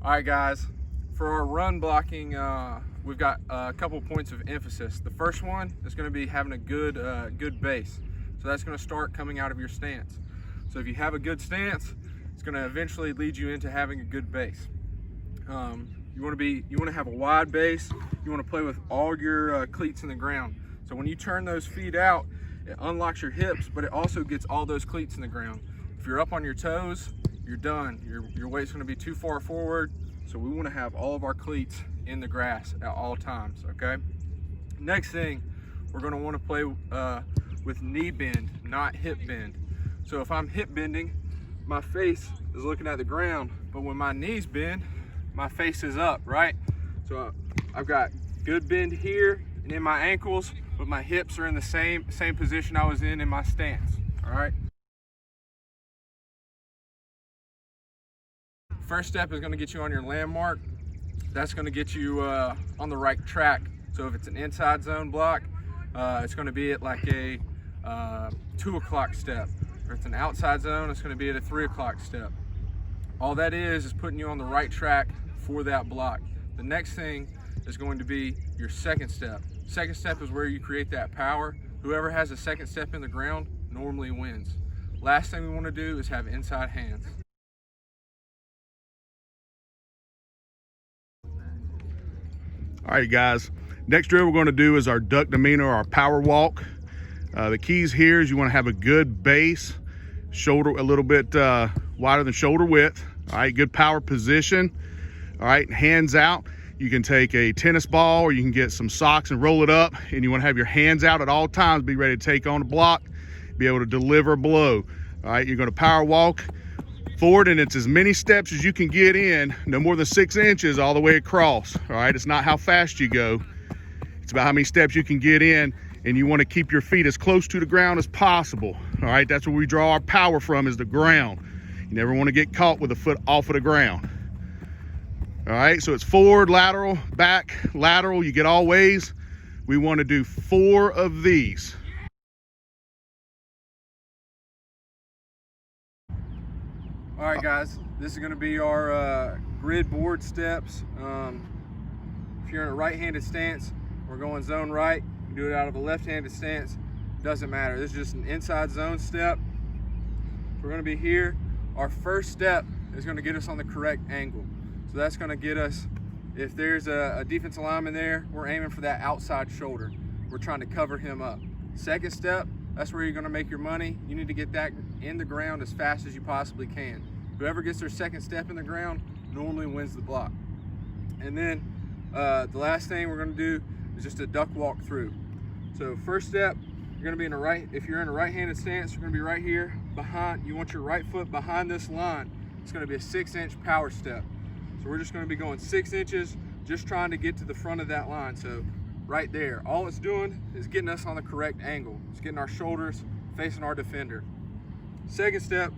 All right, guys, for our run blocking, we've got a couple points of emphasis. The first one is going to be having a good base. So that's going to start coming out of your stance. So if you have a good stance, it's going to eventually lead you into having a good base. You want to have a wide base. You want to play with all your cleats in the ground. So when you turn those feet out, it unlocks your hips, but it also gets all those cleats in the ground. If you're up on your toes, you're done. Your weight's going to be too far forward. So we want to have all of our cleats in the grass at all times, okay? Next thing, we're going to want to play with knee bend, not hip bend. So if I'm hip bending, my face is looking at the ground, but when my knees bend, my face is up, right? So I've got good bend here and in my ankles, but my hips are in the same position I was in my stance, all right? First step is going to get you on your landmark. That's going to get you on the right track. So if it's an inside zone block, it's going to be at like a 2 o'clock step. If it's an outside zone, it's going to be at a 3 o'clock step. All that is putting you on the right track for that block. The next thing is going to be your second step. Second step is where you create that power. Whoever has a second step in the ground normally wins. Last thing we want to do is have inside hands. All right, guys, next drill we're going to do is our duck demeanor, our power walk. The keys here is you want to have a good base, shoulder a little bit wider than shoulder width. All right, good power position. All right, hands out. You can take a tennis ball or you can get some socks and roll it up, and you want to have your hands out at all times, be ready to take on a block, be able to deliver a blow. All right, you're going to power walk forward, and it's as many steps as you can get in, no more than 6 inches all the way across. All right, it's not how fast you go, it's about how many steps you can get in, and you want to keep your feet as close to the ground as possible. All right, that's where we draw our power from, is the ground. You never want to get caught with a foot off of the ground. All right, so it's forward, lateral, back, lateral. You get all ways. We want to do 4 of these. All right, guys, this is going to be our grid board steps. If you're in a right-handed stance, we're going zone right. You do it out of a left-handed stance, doesn't matter. This is just an inside zone step. We're going to be here. Our first step is going to get us on the correct angle. So that's going to get us, if there's a defensive lineman there, we're aiming for that outside shoulder. We're trying to cover him up. Second step, that's where you're going to make your money. You need to get that in the ground as fast as you possibly can. Whoever gets their second step in the ground normally wins the block. And then the last thing we're going to do is just a duck walk through. So first step, you're going to be in a right, if you're in a right-handed stance, you're going to be right here behind. You want your right foot behind this line. It's going to be a 6-inch power step. So we're just going to be going 6 inches, just trying to get to the front of that line. So right there, all it's doing is getting us on the correct angle. It's getting our shoulders facing our defender. Second step,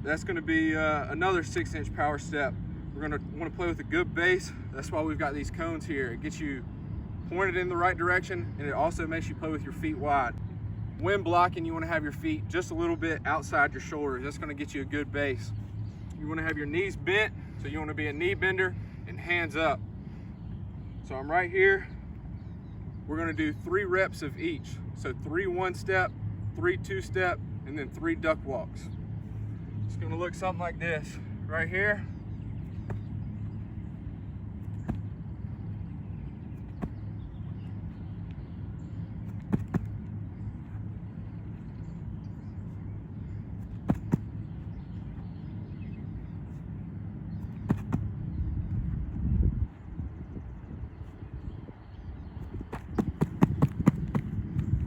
that's going to be another 6-inch power step. We're going to want to play with a good base. That's why we've got these cones here. It gets you pointed in the right direction, and it also makes you play with your feet wide. When blocking, you want to have your feet just a little bit outside your shoulders. That's going to get you a good base. You want to have your knees bent, so you want to be a knee bender, and hands up. So I'm right here. We're going to do 3 reps of each. So 3 1-step, 3 2-step, and then 3 duck walks. It's going to look something like this right here.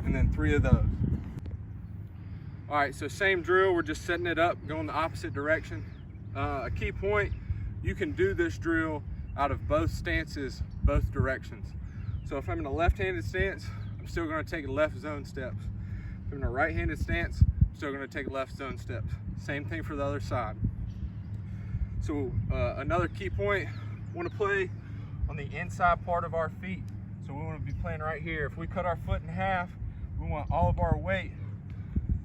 And then 3 of those. All right, so same drill, we're just setting it up, going the opposite direction. A key point, you can do this drill out of both stances, both directions. So if I'm in a left-handed stance, I'm still gonna take left zone steps. If I'm in a right-handed stance, I'm still gonna take left zone steps. Same thing for the other side. So another key point, wanna play on the inside part of our feet. So we wanna be playing right here. If we cut our foot in half, we want all of our weight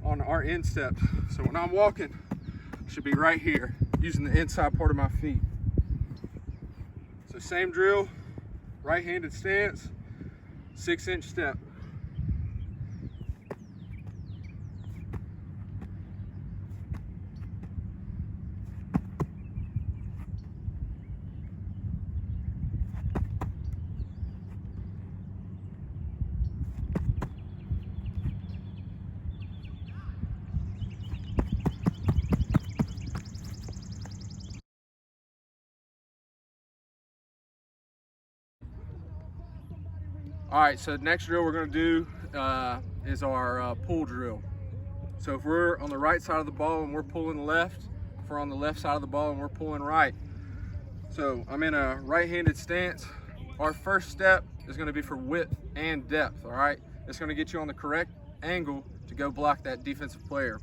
on our insteps. So when I'm walking, I should be right here, using the inside part of my feet. So same drill, right-handed stance, 6-inch step. All right, so the next drill we're gonna do is our pull drill. So if we're on the right side of the ball and we're pulling left, if we're on the left side of the ball and we're pulling right. So I'm in a right-handed stance. Our first step is gonna be for width and depth, all right? It's gonna get you on the correct angle to go block that defensive player.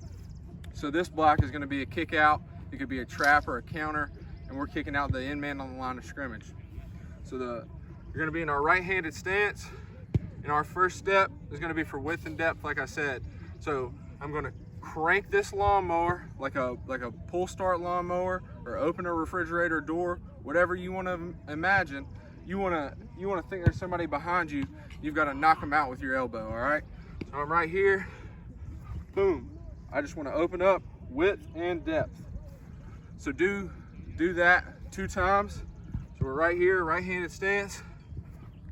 So this block is gonna be a kick out, it could be a trap or a counter, and we're kicking out the end man on the line of scrimmage. So you're gonna be in our right-handed stance, and our first step is gonna be for width and depth, like I said. So I'm gonna crank this lawnmower like a pull start lawnmower, or open a refrigerator door, whatever you wanna imagine. You wanna think there's somebody behind you, you've gotta knock them out with your elbow, all right? So I'm right here, boom. I just wanna open up width and depth. So do that 2 times. So we're right here, right-handed stance,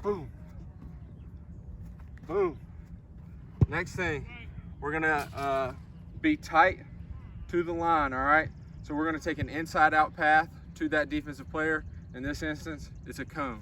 boom, boom. Next thing, we're gonna be tight to the line, all right? So we're gonna take an inside out path to that defensive player. In this instance, it's a cone.